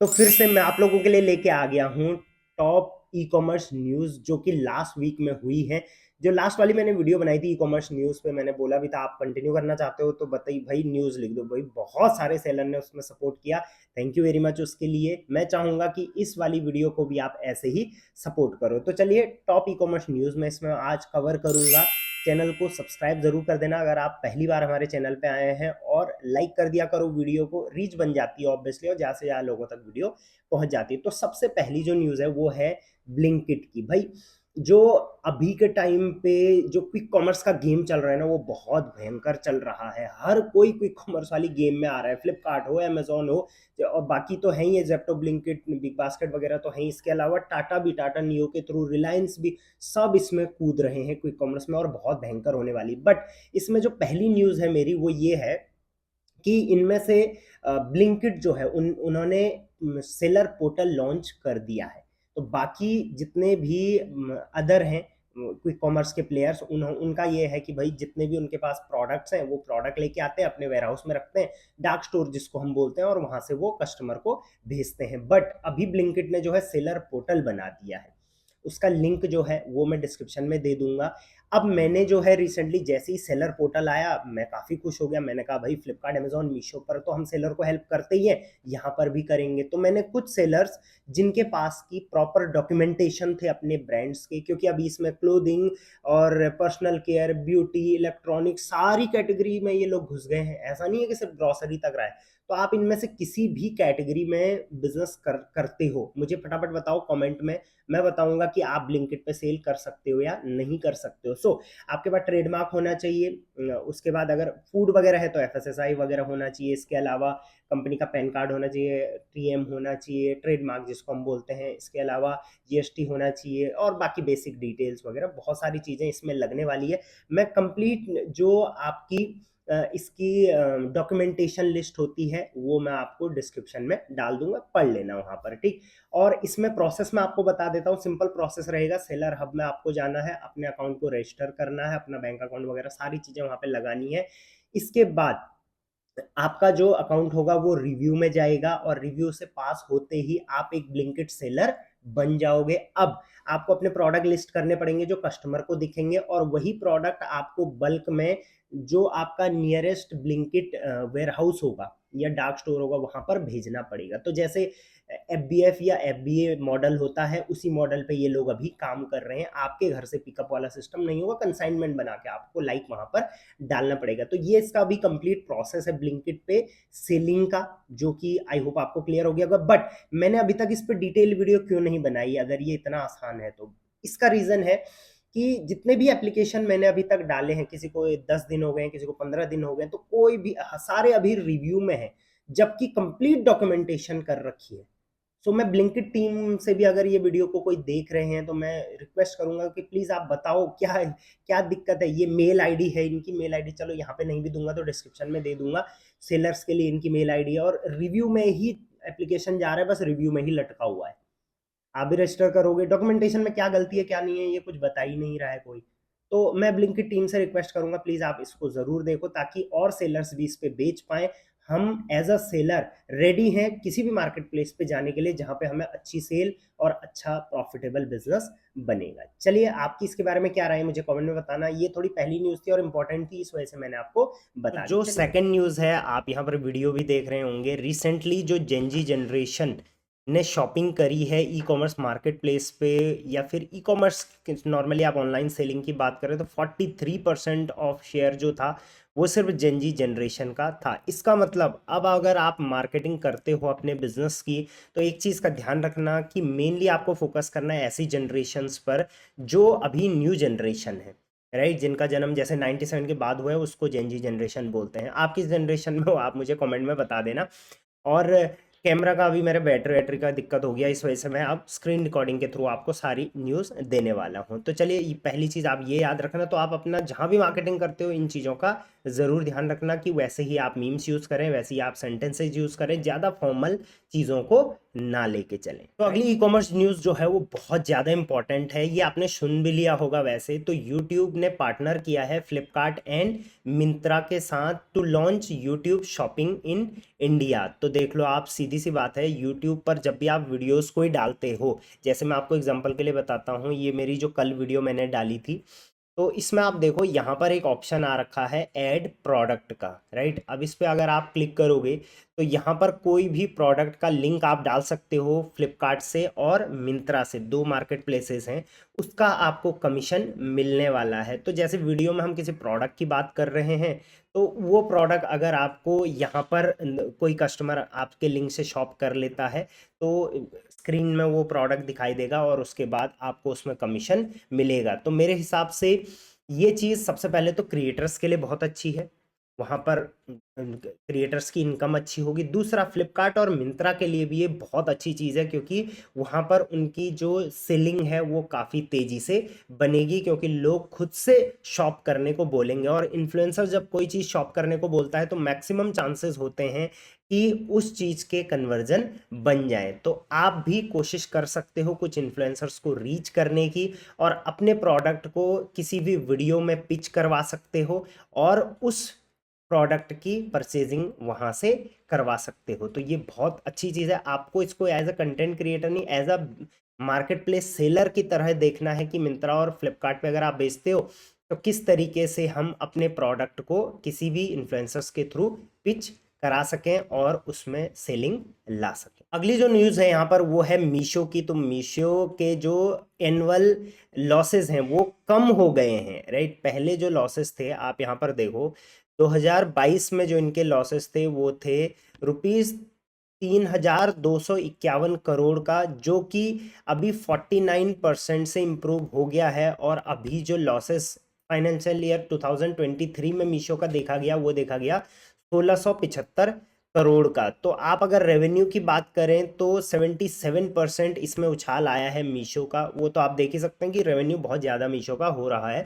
तो फिर से मैं आप लोगों के लिए लेके आ गया हूँ टॉप ई कॉमर्स न्यूज़ जो कि लास्ट वीक में हुई है। जो लास्ट वाली मैंने वीडियो बनाई थी ई कॉमर्स न्यूज़ पे, मैंने बोला भी था आप कंटिन्यू करना चाहते हो तो बताइए भाई, न्यूज़ लिख दो भाई। बहुत सारे सेलर ने उसमें सपोर्ट किया, थैंक यू वेरी मच उसके लिए। मैं चाहूँगा कि इस वाली वीडियो को भी आप ऐसे ही सपोर्ट करो। तो चलिए, टॉप ई कॉमर्स न्यूज़ में इसमें आज कवर करूँगा। चैनल को सब्सक्राइब ज़रूर कर देना अगर आप पहली बार हमारे चैनल पे आए हैं, और लाइक कर दिया करो वीडियो को, रीच बन जाती है ऑब्वियसली, और ज़्यादा से ज़्यादा लोगों तक वीडियो पहुंच जाती है। तो सबसे पहली जो न्यूज़ है वो है ब्लिंकिट की। भाई, जो अभी के टाइम पे जो क्विक कॉमर्स का गेम चल रहा है ना, वो बहुत भयंकर चल रहा है। हर कोई क्विक कॉमर्स वाली गेम में आ रहा है, फ्लिपकार्ट हो, अमेजोन हो, और बाकी तो है ही है, जेप्टो, ब्लिंकिट, बिग बास्केट वगैरह तो है ही। इसके अलावा टाटा भी, टाटा नियो के थ्रू, रिलायंस भी, सब इसमें कूद रहे हैं क्विक कॉमर्स में, और बहुत भयंकर होने वाली। बट इसमें जो पहली न्यूज़ है मेरी वो ये है कि इनमें से ब्लिंकिट जो है उन्होंने सेलर पोर्टल लॉन्च कर दिया है। तो बाकी जितने भी अदर हैं क्विक कॉमर्स के प्लेयर्स, उनका ये है कि भाई जितने भी उनके पास प्रोडक्ट्स हैं वो प्रोडक्ट लेके आते हैं, अपने वेयर हाउस में रखते हैं, डार्क स्टोर जिसको हम बोलते हैं, और वहां से वो कस्टमर को भेजते हैं। बट अभी ब्लिंकिट ने जो है सेलर पोर्टल बना दिया है। उसका लिंक जो है वो मैं डिस्क्रिप्शन में दे दूंगा। अब मैंने जो है रिसेंटली जैसे ही सेलर पोर्टल आया, मैं काफ़ी खुश हो गया। मैंने कहा भाई, फ्लिपकार्ट, अमेजॉन, मीशो पर तो हम सेलर को हेल्प करते ही हैं, यहाँ पर भी करेंगे। तो मैंने कुछ सेलर्स जिनके पास की प्रॉपर डॉक्यूमेंटेशन थे अपने ब्रांड्स के, क्योंकि अभी इसमें क्लोथिंग और पर्सनल केयर, ब्यूटी, इलेक्ट्रॉनिक्स, सारी कैटेगरी में ये लोग घुस गए हैं। ऐसा नहीं है कि सिर्फ ग्रॉसरी तक रहा है। तो आप इनमें से किसी भी कैटेगरी में बिजनेस करते हो, मुझे फटाफट बताओ कमेंट में। मैं बताऊंगा कि आप ब्लिंकिट पे सेल कर सकते हो या नहीं कर सकते हो। आपके पास ट्रेडमार्क होना चाहिए, उसके बाद अगर फूड वगैरह है तो एफएसएसआई वगैरह होना चाहिए। इसके अलावा कंपनी का पैन कार्ड होना चाहिए, टीएम होना चाहिए, ट्रेडमार्क जिसको हम बोलते हैं। इसके अलावा जीएसटी होना चाहिए, और बाकी बेसिक डिटेल्स वगैरह बहुत सारी चीज़ें इसमें लगने वाली है। मैं कंप्लीट जो आपकी इसकी डॉक्यूमेंटेशन लिस्ट होती है वो मैं आपको डिस्क्रिप्शन में डाल दूंगा, पढ़ लेना वहां पर, ठीक। और इसमें प्रोसेस मैं आपको बता देता हूँ, सिंपल प्रोसेस रहेगा। सेलर हब में आपको जाना है, अपने अकाउंट को रजिस्टर करना है, अपना बैंक अकाउंट वगैरह सारी चीजें वहां पे लगानी है। इसके बाद आपका जो अकाउंट होगा वो रिव्यू में जाएगा, और रिव्यू से पास होते ही आप एक ब्लिंकिट सेलर बन जाओगे। अब आपको अपने प्रोडक्ट लिस्ट करने पड़ेंगे जो कस्टमर को दिखेंगे, और वही प्रोडक्ट आपको बल्क में जो आपका नियरेस्ट ब्लिंकिट वेयर हाउस होगा या डार्क स्टोर होगा वहां पर भेजना पड़ेगा। तो जैसे एफबीएफ या एफबीए मॉडल होता है, उसी मॉडल पे ये लोग अभी काम कर रहे हैं। आपके घर से पिकअप वाला सिस्टम नहीं होगा, कंसाइनमेंट बना के आपको लाइक वहां पर डालना पड़ेगा। तो ये इसका भी कंप्लीट प्रोसेस है ब्लिंकिट पे सेलिंग का, जो कि आई होप आपको क्लियर हो गया होगा। बट मैंने अभी तक इस पर डिटेल वीडियो क्यों नहीं बनाई अगर ये इतना आसान है तो? इसका रीजन है कि जितने भी एप्लीकेशन मैंने अभी तक डाले हैं, किसी को 10 दिन हो गए, किसी को 15 दिन हो गए, तो कोई भी, सारे अभी रिव्यू में है, जबकि कंप्लीट डॉक्यूमेंटेशन कर रखी है। सो मैं ब्लिंकिट टीम से भी, अगर ये वीडियो को कोई देख रहे हैं तो मैं रिक्वेस्ट करूंगा कि प्लीज आप बताओ क्या है, क्या दिक्कत है। ये मेल आईडी है इनकी, मेल आईडी चलो यहाँ पे नहीं भी दूंगा तो डिस्क्रिप्शन में दे दूंगा। सेलर्स के लिए इनकी मेल आईडी है, और रिव्यू में ही एप्लीकेशन जा रहा है, बस रिव्यू में ही लटका हुआ है। आप भी रजिस्टर करोगे, डॉक्यूमेंटेशन में क्या गलती है क्या नहीं है ये कुछ बता ही नहीं रहा है कोई। तो मैं ब्लिंकिट टीम से रिक्वेस्ट करूंगा, प्लीज आप इसको जरूर देखो, ताकि और सेलर्स भी इस पे बेच पाए। हम एज अ सेलर रेडी हैं किसी भी मार्केट प्लेस पे जाने के लिए जहां पे हमें अच्छी सेल और अच्छा प्रॉफिटेबल बिजनेस बनेगा। चलिए, आपकी इसके बारे में क्या राय है मुझे कमेंट में बताना। ये थोड़ी पहली न्यूज थी और इंपॉर्टेंट थी, इस वजह से मैंने आपको बता दी। जो सेकंड न्यूज है, आप यहाँ पर वीडियो भी देख रहे होंगे, रिसेंटली जो जेनजी जनरेशन ने शॉपिंग करी है ई कॉमर्स मार्केट प्लेस पे, या फिर ई कॉमर्स नॉर्मली आप ऑनलाइन सेलिंग की बात करें तो 43% ऑफ शेयर जो था वो सिर्फ जेनजी जनरेशन का था। इसका मतलब अब अगर आप मार्केटिंग करते हो अपने बिजनेस की, तो एक चीज़ का ध्यान रखना कि मेनली आपको फोकस करना है ऐसी जनरेशन्स पर जो अभी न्यू जनरेशन है, राइट। जिनका जन्म जैसे 97 के बाद हुआ है उसको जेनजी जनरेशन बोलते हैं। आप किस जनरेशन में हो आप मुझे कमेंट में बता देना। और कैमरा का अभी मेरे बैटरी वैटरी का दिक्कत हो गया, इस वजह से मैं अब स्क्रीन रिकॉर्डिंग के थ्रू आपको सारी न्यूज़ देने वाला हूँ। तो चलिए, पहली चीज़ आप ये याद रखना, तो आप अपना जहाँ भी मार्केटिंग करते हो इन चीज़ों का ज़रूर ध्यान रखना कि वैसे ही आप मीम्स यूज़ करें, वैसे ही आप सेंटेंसेज यूज़ करें, ज़्यादा फॉर्मल चीज़ों को ना लेके चलें। तो अगली ई कॉमर्स न्यूज़ जो है वो बहुत ज़्यादा इंपॉर्टेंट है, ये आपने सुन भी लिया होगा वैसे तो। यूट्यूब ने पार्टनर किया है फ्लिपकार्ट एंड मिंत्रा के साथ to launch YouTube shopping in India. तो देख लो आप, सीधी सी बात है, यूट्यूब पर जब भी आप वीडियोस कोई डालते हो, जैसे मैं आपको एग्जांपल के लिए बताता हूँ, ये मेरी जो कल वीडियो मैंने डाली थी, तो इसमें आप देखो यहाँ पर एक ऑप्शन आ रखा है ऐड प्रोडक्ट का, राइट। अब इस पे अगर आप क्लिक करोगे तो यहाँ पर कोई भी प्रोडक्ट का लिंक आप डाल सकते हो फ्लिपकार्ट से और मिंत्रा से, दो मार्केट प्लेसेस हैं, उसका आपको कमीशन मिलने वाला है। तो जैसे वीडियो में हम किसी प्रोडक्ट की बात कर रहे हैं, तो वो प्रोडक्ट अगर आपको यहाँ पर कोई कस्टमर आपके लिंक से शॉप कर लेता है तो स्क्रीन में वो प्रोडक्ट दिखाई देगा और उसके बाद आपको उसमें कमीशन मिलेगा। तो मेरे हिसाब से ये चीज़ सबसे पहले तो क्रिएटर्स के लिए बहुत अच्छी है, वहाँ पर क्रिएटर्स की इनकम अच्छी होगी। दूसरा, फ्लिपकार्ट और मिंत्रा के लिए भी ये बहुत अच्छी चीज़ है, क्योंकि वहाँ पर उनकी जो सेलिंग है वो काफ़ी तेज़ी से बनेगी, क्योंकि लोग खुद से शॉप करने को बोलेंगे। और इन्फ्लुएंसर जब कोई चीज़ शॉप करने को बोलता है तो मैक्सिमम चांसेस होते हैं कि उस चीज़ के कन्वर्जन बन जाए। तो आप भी कोशिश कर सकते हो कुछ इन्फ्लुएंसर्स को रीच करने की, और अपने प्रोडक्ट को किसी भी वीडियो में पिच करवा सकते हो और उस प्रोडक्ट की परचेजिंग वहाँ से करवा सकते हो। तो ये बहुत अच्छी चीज़ है। आपको इसको एज अ कंटेंट क्रिएटर नहीं, as a marketplace seller की तरह देखना है कि मिंत्रा और फ्लिपकार्ट पे अगर आप बेचते हो तो किस तरीके से हम अपने प्रोडक्ट को किसी भी इन्फ्लुएंसर्स के थ्रू पिच करा सकें और उसमें सेलिंग ला सकें। अगली जो न्यूज़ है यहाँ पर वो है मीशो की। तो मीशो के जो एनुअल लॉसेस हैं वो कम हो गए हैं, राइट। पहले जो लॉसेस थे आप यहाँ पर देखो, 2022 में जो इनके लॉसेस थे वो थे रुपीज़ 3,251 करोड़ का, जो कि अभी 49% से इम्प्रूव हो गया है। और अभी जो लॉसेस फाइनेंशियल ईयर 2023 में मीशो का देखा गया, वो देखा गया 1675 करोड़ का। तो आप अगर रेवेन्यू की बात करें तो 77% इसमें उछाल आया है मीशो का। वो तो आप देख ही सकते हैं कि रेवेन्यू बहुत ज़्यादा मीशो का हो रहा है।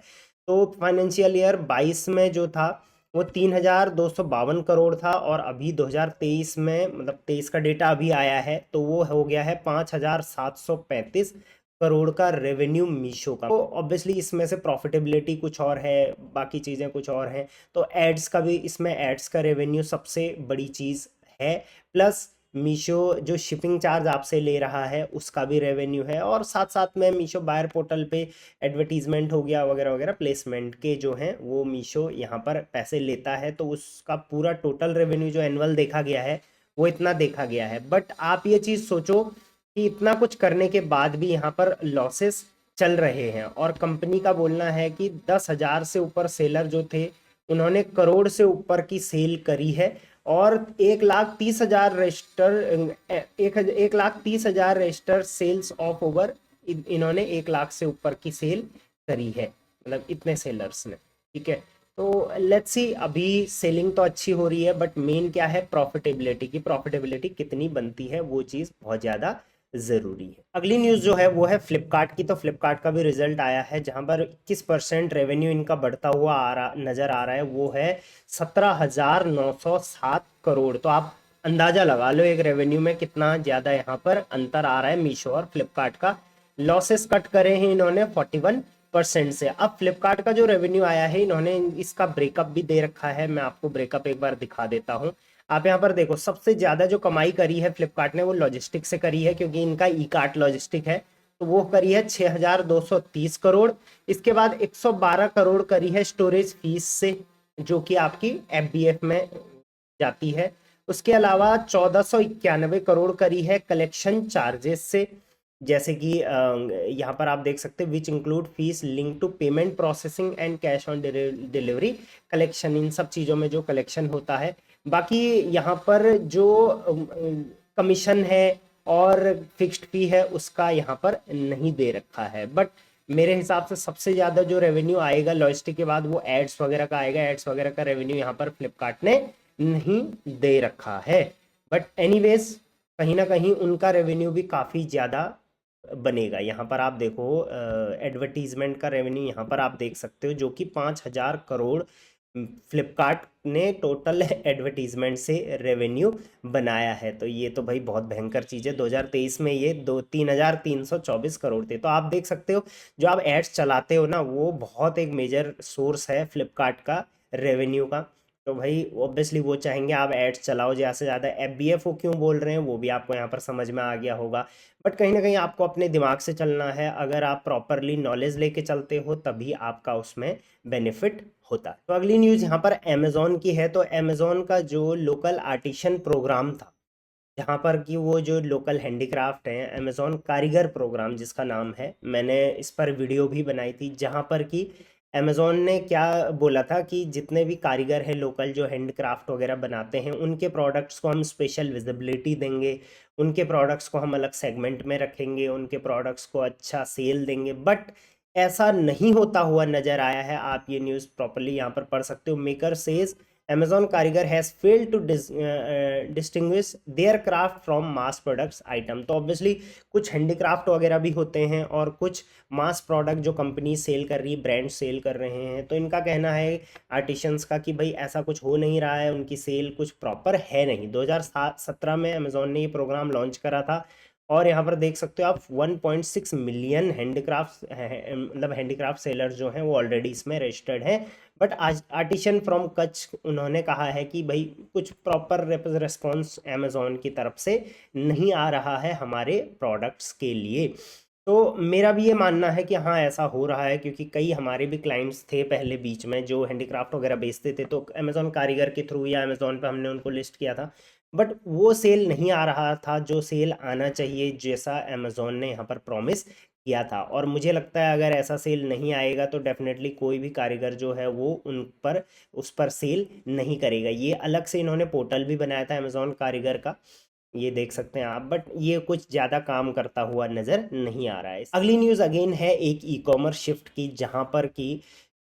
तो फाइनेंशियल ईयर 22 में जो था वो 3,252 करोड़ था, और अभी 2023 में, मतलब 23 का डेटा अभी आया है, तो वो हो गया है 5,735 करोड़ का रेवेन्यू मीशो का। तो ऑब्वियसली इसमें से प्रॉफिटेबिलिटी कुछ और है, बाकी चीज़ें कुछ और हैं। तो एड्स का भी, इसमें एड्स का रेवेन्यू सबसे बड़ी चीज़ है, प्लस मीशो जो शिपिंग चार्ज आपसे ले रहा है उसका भी रेवेन्यू है, और साथ साथ में मीशो बायर पोर्टल पे एडवर्टीजमेंट हो गया वगैरह वगैरह, प्लेसमेंट के जो हैं वो मीशो यहाँ पर पैसे लेता है। तो उसका पूरा टोटल रेवेन्यू जो एनुअल देखा गया है वो इतना देखा गया है। बट आप ये चीज़ सोचो कि इतना कुछ करने के बाद भी यहाँ पर लॉसेस चल रहे हैं, और कंपनी का बोलना है कि 10,000 से ऊपर सेलर जो थे उन्होंने करोड़ से ऊपर की सेल करी है, और 1,30,000 register, 1,30,000 register sales of over, इन्होंने 1 लाख से ऊपर की सेल करी है, मतलब इतने सेलर्स ने, ठीक है। तो लेट्स सी, अभी सेलिंग तो अच्छी हो रही है, बट मेन क्या है, प्रॉफिटेबिलिटी की, प्रॉफिटेबिलिटी कितनी बनती है वो चीज़ बहुत ज़्यादा ज़रूरी है। अगली न्यूज़ जो है वो है फ्लिपकार्ट की। तो फ्लिपकार्ट का भी रिजल्ट आया है, जहां पर 21% रेवेन्यू इनका बढ़ता हुआ नज़र आ रहा है। वो है 17,907 करोड़। तो आप अंदाज़ा लगा लो एक रेवेन्यू में कितना ज़्यादा यहाँ पर अंतर आ रहा है मीशो और फ्लिपकार्ट का। लॉसेस कट करे हैं इन्होंने 41% से। अब फ्लिपकार्ट का जो रेवेन्यू आया है, इन्होंने इसका ब्रेकअप भी दे रखा है, मैं आपको ब्रेकअप एक बार दिखा देता हूँ। आप यहाँ पर देखो, सबसे ज़्यादा जो कमाई करी है फ्लिपकार्ट ने वो लॉजिस्टिक से करी है, क्योंकि इनका ई कार्ट लॉजिस्टिक है, तो वो करी है 6,230 करोड़। इसके बाद 112 करोड़ करी है स्टोरेज फीस से, जो कि आपकी FBF में जाती है। उसके अलावा 1,491 करोड़ करी है कलेक्शन चार्जेस से, जैसे कि यहाँ पर आप देख सकते हैं, which include fees link to payment processing and cash on delivery collection, इन सब चीज़ों में जो कलेक्शन होता है। बाकी यहाँ पर जो कमीशन है और फिक्स्ड फी है उसका यहाँ पर नहीं दे रखा है। बट मेरे हिसाब से सबसे ज़्यादा जो रेवेन्यू आएगा लॉजिस्टिक के बाद वो एड्स वगैरह का आएगा। एड्स वगैरह का रेवेन्यू यहाँ पर फ्लिपकार्ट ने नहीं दे रखा है, बट एनीवेज कहीं ना कहीं उनका रेवेन्यू भी काफ़ी ज़्यादा बनेगा। यहाँ पर आप देखो, एडवर्टीजमेंट का रेवेन्यू यहाँ पर आप देख सकते हो, जो कि 5,000 करोड़ फ्लिपकार्ट ने टोटल एडवर्टीजमेंट से रेवेन्यू बनाया है। तो ये तो भाई बहुत भयंकर चीज़ है। 2023 में ये 3,324 करोड़ थे। तो आप देख सकते हो जो आप एड्स चलाते हो ना, वो बहुत एक मेजर सोर्स है फ्लिपकार्ट का रेवेन्यू का। तो भाई ऑब्वियसली वो चाहेंगे आप एड्स चलाओ ज़्यादा से ज़्यादा। FBF वो क्यों बोल रहे हैं वो भी आपको यहाँ पर समझ में आ गया होगा। बट कहीं ना कहीं आपको अपने दिमाग से चलना है। अगर आप प्रॉपरली नॉलेज लेके चलते हो तभी आपका उसमें बेनिफिट होता है। तो अगली न्यूज़ यहाँ पर अमेजोन की है। तो अमेजोन का जो लोकल आर्टिशन प्रोग्राम था, जहाँ पर कि वो जो लोकल हैंडीक्राफ्ट हैं, अमेजोन कारीगर प्रोग्राम जिसका नाम है, मैंने इस पर वीडियो भी बनाई थी। जहाँ पर कि अमेजोन ने क्या बोला था कि जितने भी कारीगर हैं लोकल जो हैंडक्राफ्ट वगैरह बनाते हैं, उनके प्रोडक्ट्स को हम स्पेशल विजिबिलिटी देंगे, उनके प्रोडक्ट्स को हम अलग सेगमेंट में रखेंगे, उनके प्रोडक्ट्स को अच्छा सेल देंगे। बट ऐसा नहीं होता हुआ नजर आया है। आप ये न्यूज़ प्रॉपरली यहाँ पर पढ़ सकते हो। मेकर सेज Amazon कारीगर has failed to distinguish their craft from mass products item. तो ऑब्वियसली कुछ हैंडीक्राफ्ट वगैरह भी होते हैं और कुछ मास प्रोडक्ट जो कंपनी सेल कर रही है, ब्रांड सेल कर रहे हैं। तो इनका कहना है आर्टिशंस का कि भाई ऐसा कुछ हो नहीं रहा है, उनकी सेल कुछ प्रॉपर है नहीं। 2017 में अमेजोन ने ये प्रोग्राम लॉन्च करा था और यहाँ पर देख सकते हो आप 1.6 मिलियन हैंडीक्राफ्ट मतलब हैंडीक्राफ्ट सेलर्स जो हैं वो ऑलरेडी इसमें रजिस्टर्ड हैं। बट आज आर्टिशन फ्रॉम कच्छ उन्होंने कहा है कि भाई कुछ प्रॉपर रिस्पॉन्स अमेजोन की तरफ से नहीं आ रहा है हमारे प्रोडक्ट्स के लिए। तो मेरा भी ये मानना है कि हाँ ऐसा हो रहा है, क्योंकि कई हमारे भी क्लाइंट्स थे पहले बीच में जो हैंडीक्राफ्ट वगैरह बेचते थे, तो अमेजोन कारीगर के थ्रू या अमेजोन पे हमने उनको लिस्ट किया था। बट वो सेल नहीं आ रहा था जो सेल आना चाहिए, जैसा अमेजोन ने यहाँ पर प्रॉमिस किया था। और मुझे लगता है अगर ऐसा सेल नहीं आएगा तो डेफिनेटली कोई भी कारीगर जो है वो उन पर उस पर सेल नहीं करेगा। ये अलग से इन्होंने पोर्टल भी बनाया था अमेजोन कारीगर का, ये देख सकते हैं आप। बट ये कुछ ज़्यादा काम करता हुआ नज़र नहीं आ रहा है। अगली न्यूज़ अगेन है एक ई कॉमर्स शिफ्ट की, जहाँ पर कि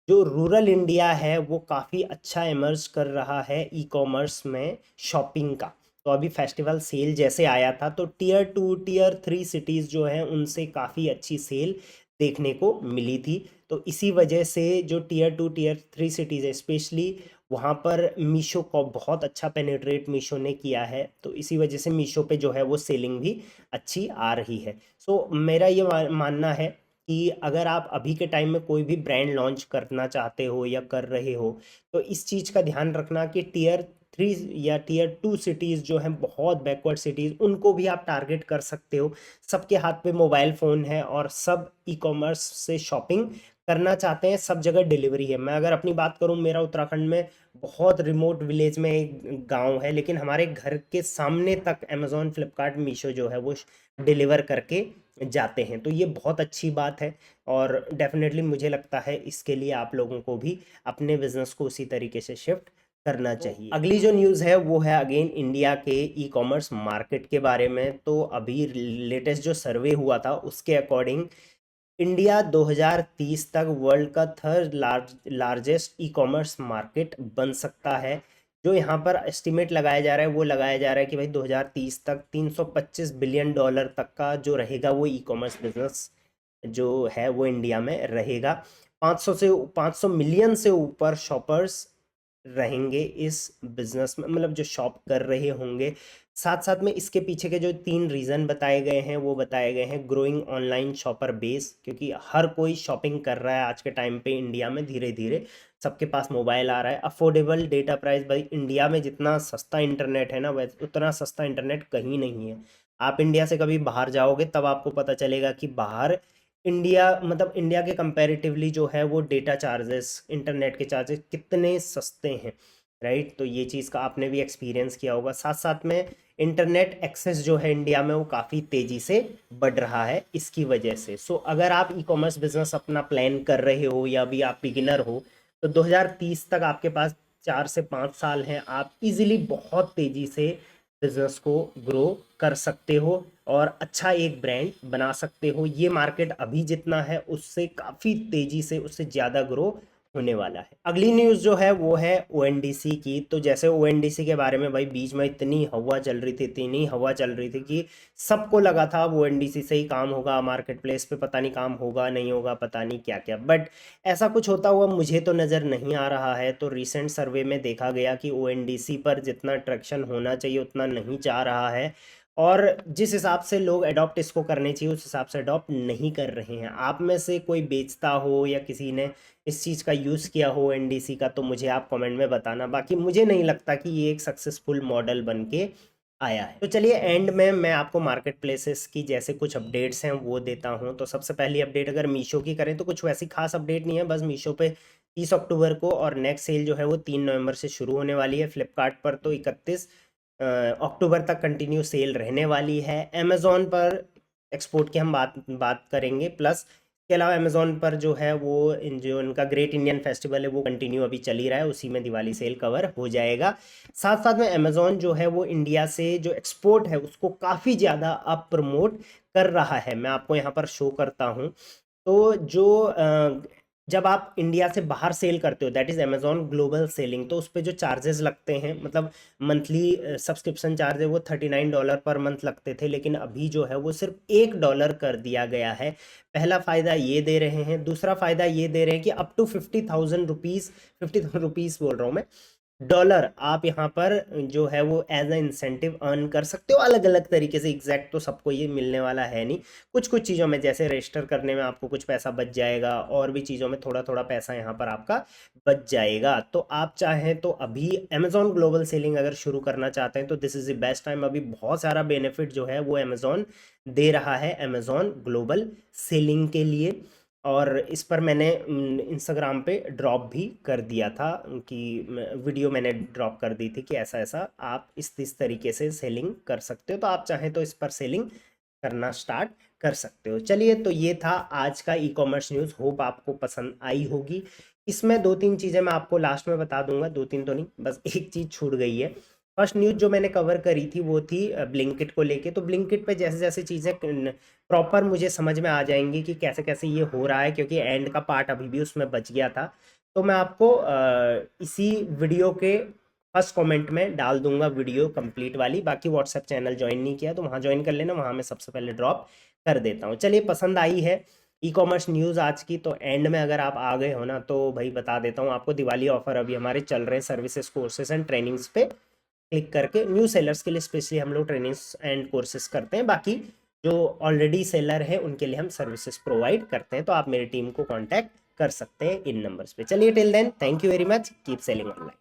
जो रूरल इंडिया है वो काफ़ी अच्छा इमर्ज कर रहा है ई कॉमर्स में शॉपिंग का। तो अभी फेस्टिवल सेल जैसे आया था तो टियर 2 टियर 3 सिटीज़ जो हैं उनसे काफ़ी अच्छी सेल देखने को मिली थी। तो इसी वजह से जो टियर 2 टियर 3 सिटीज़ है स्पेशली, वहाँ पर मीशो को बहुत अच्छा पेनिट्रेट मीशो ने किया है। तो इसी वजह से मीशो पे जो है वो सेलिंग भी अच्छी आ रही है। सो मेरा ये मानना है कि अगर आप अभी के टाइम में कोई भी ब्रांड लॉन्च करना चाहते हो या कर रहे हो, तो इस चीज़ का ध्यान रखना कि टियर 3 या टियर 2 सिटीज़ जो हैं बहुत बैकवर्ड सिटीज़, उनको भी आप टारगेट कर सकते हो। सबके हाथ पे मोबाइल फ़ोन है और सब ई कॉमर्स से शॉपिंग करना चाहते हैं, सब जगह डिलीवरी है। मैं अगर अपनी बात करूं, मेरा उत्तराखंड में बहुत रिमोट विलेज में एक गांव है, लेकिन हमारे घर के सामने तक अमेजोन फ्लिपकार्ट मीशो जो है वो डिलीवर करके जाते हैं। तो ये बहुत अच्छी बात है और डेफिनेटली मुझे लगता है इसके लिए आप लोगों को भी अपने बिजनेस को उसी तरीके से शिफ्ट करना चाहिए। अगली जो न्यूज़ है वो है अगेन इंडिया के ई कॉमर्स मार्केट के बारे में। तो अभी लेटेस्ट जो सर्वे हुआ था उसके अकॉर्डिंग इंडिया 2030 तक वर्ल्ड का third largest e commerce market बन सकता है। जो यहाँ पर एस्टिमेट लगाया जा रहा है वो लगाया जा रहा है कि भाई 2030 तक 325 बिलियन डॉलर तक का जो रहेगा वो ई कॉमर्स बिजनेस जो है वो इंडिया में रहेगा। 500 मिलियन से ऊपर शॉपर्स रहेंगे इस बिजनेस में, मतलब जो शॉप कर रहे होंगे। साथ साथ में इसके पीछे के जो 3 रीज़न बताए गए हैं वो बताए गए हैं ग्रोइंग ऑनलाइन शॉपर बेस, क्योंकि हर कोई शॉपिंग कर रहा है आज के टाइम पे इंडिया में, धीरे धीरे सबके पास मोबाइल आ रहा है। अफोर्डेबल डेटा प्राइस, भाई इंडिया में जितना सस्ता इंटरनेट है ना वैसे उतना सस्ता इंटरनेट कहीं नहीं है। आप इंडिया से कभी बाहर जाओगे तब आपको पता चलेगा कि बाहर इंडिया मतलब इंडिया के कंपैरेटिवली जो है वो डेटा चार्जेस, इंटरनेट के चार्जेस कितने सस्ते हैं, राइट। तो ये चीज़ का आपने भी एक्सपीरियंस किया होगा। साथ साथ में इंटरनेट एक्सेस जो है इंडिया में वो काफ़ी तेज़ी से बढ़ रहा है इसकी वजह से। सो अगर आप ई कॉमर्स बिजनेस अपना प्लान कर रहे हो या अभी आप बिगिनर हो, तो 2030 तक आपके पास 4 से 5 साल हैं। आप इजीली बहुत तेज़ी से बिजनेस को ग्रो कर सकते हो और अच्छा एक ब्रांड बना सकते हो। ये मार्केट अभी जितना है उससे काफ़ी तेज़ी से, उससे ज़्यादा ग्रो होने वाला है। अगली न्यूज़ जो है वो है ओएनडीसी की। तो जैसे ओएनडीसी के बारे में भाई बीच में इतनी हवा चल रही थी, इतनी हवा चल रही थी कि सबको लगा था अब ओएनडीसी से ही काम होगा, मार्केट प्लेस पे पता नहीं काम होगा नहीं होगा, पता नहीं क्या क्या, बट ऐसा कुछ होता हुआ मुझे तो नज़र नहीं आ रहा है। तो रिसेंट सर्वे में देखा गया कि ओएनडीसी पर जितना ट्रैक्शन होना चाहिए उतना नहीं जा रहा है, और जिस हिसाब से लोग अडॉप्ट इसको करने चाहिए उस हिसाब से अडॉप्ट नहीं कर रहे हैं। आप में से कोई बेचता हो या किसी ने इस चीज़ का यूज़ किया हो एनडीसी का, तो मुझे आप कमेंट में बताना। बाकी मुझे नहीं लगता कि ये एक सक्सेसफुल मॉडल बन के आया है। तो चलिए एंड में मैं आपको मार्केट प्लेसेस की जैसे कुछ अपडेट्स हैं वो देता हूँ। तो सबसे पहली अपडेट अगर मीशो की करें तो कुछ वैसी खास अपडेट नहीं है, बस मीशो पे 30 अक्टूबर को और नेक्स्ट सेल जो है वो 3 नवंबर से शुरू होने वाली है। फ्लिपकार्ट पर तो 31 अक्टूबर तक कंटिन्यू सेल रहने वाली है। अमेज़ॉन पर एक्सपोर्ट की हम बात करेंगे, प्लस के अलावा अमेज़ॉन पर जो है वो जो उनका ग्रेट इंडियन फेस्टिवल है वो कंटिन्यू अभी चल ही रहा है, उसी में दिवाली सेल कवर हो जाएगा। साथ साथ में अमेज़ॉन जो है वो इंडिया से जो एक्सपोर्ट है उसको काफ़ी ज़्यादा अब प्रमोट कर रहा है। मैं आपको यहाँ पर शो करता हूँ। तो जो जब आप इंडिया से बाहर सेल करते हो that is Amazon global selling, तो उस पे जो चार्जेस लगते हैं, मतलब मंथली सब्सक्रिप्शन चार्ज है वो $39 पर मंथ लगते थे, लेकिन अभी जो है वो सिर्फ $1 कर दिया गया है। पहला फ़ायदा ये दे रहे हैं। दूसरा फ़ायदा ये दे रहे हैं कि अप टू 50,000 रुपीज़, 50,000 रुपीज़ बोल रहा हूँ मैं, डॉलर आप यहाँ पर जो है वो एज अ इंसेंटिव अर्न कर सकते हो अलग अलग तरीके से। एग्जैक्ट तो सबको ये मिलने वाला है नहीं, कुछ कुछ चीज़ों में जैसे रजिस्टर करने में आपको कुछ पैसा बच जाएगा, और भी चीज़ों में थोड़ा थोड़ा पैसा यहाँ पर आपका बच जाएगा। तो आप चाहें तो अभी अमेज़ॉन ग्लोबल सेलिंग अगर शुरू करना चाहते हैं तो this is the best time. अभी बहुत सारा बेनिफिट जो है वो अमेज़ॉन दे रहा है अमेज़ॉन ग्लोबल सेलिंग के लिए। और इस पर मैंने इंस्टाग्राम पे ड्रॉप भी कर दिया था कि वीडियो मैंने ड्रॉप कर दी थी कि ऐसा ऐसा आप इस तरीके से सेलिंग कर सकते हो। तो आप चाहें तो इस पर सेलिंग करना स्टार्ट कर सकते हो। चलिए, तो ये था आज का ई कॉमर्स न्यूज़। होप आपको पसंद आई होगी। इसमें दो तीन चीज़ें मैं आपको लास्ट में बता दूंगा, दो तीन तो नहीं, बस एक चीज़ छूट गई है। फर्स्ट न्यूज़ जो मैंने कवर करी थी वो थी ब्लिंकिट को लेके। तो ब्लिंकिट पे जैसे जैसे चीज़ें प्रॉपर मुझे समझ में आ जाएंगी कि कैसे कैसे ये हो रहा है, क्योंकि एंड का पार्ट अभी भी उसमें बच गया था, तो मैं आपको इसी वीडियो के फर्स्ट कमेंट में डाल दूंगा वीडियो कंप्लीट वाली। बाकी व्हाट्सएप चैनल ज्वाइन नहीं किया तो वहाँ ज्वाइन कर लेना, वहाँ मैं सबसे पहले ड्रॉप कर देता हूँ। चलिए, पसंद आई है ई कॉमर्स न्यूज़ आज की, तो एंड में अगर आप आ गए हो ना तो भाई बता देता हूँ आपको, दिवाली ऑफर अभी हमारे चल रहे हैं सर्विसेज कोर्सेज एंड ट्रेनिंग्स पे क्लिक करके। न्यू सेलर्स के लिए स्पेशली हम लोग ट्रेनिंग्स एंड कोर्सेज करते हैं, बाकी जो ऑलरेडी सेलर है उनके लिए हम सर्विसेज प्रोवाइड करते हैं। तो आप मेरी टीम को कांटेक्ट कर सकते हैं इन नंबर्स पे। चलिए, till then thank you very much, keep selling online.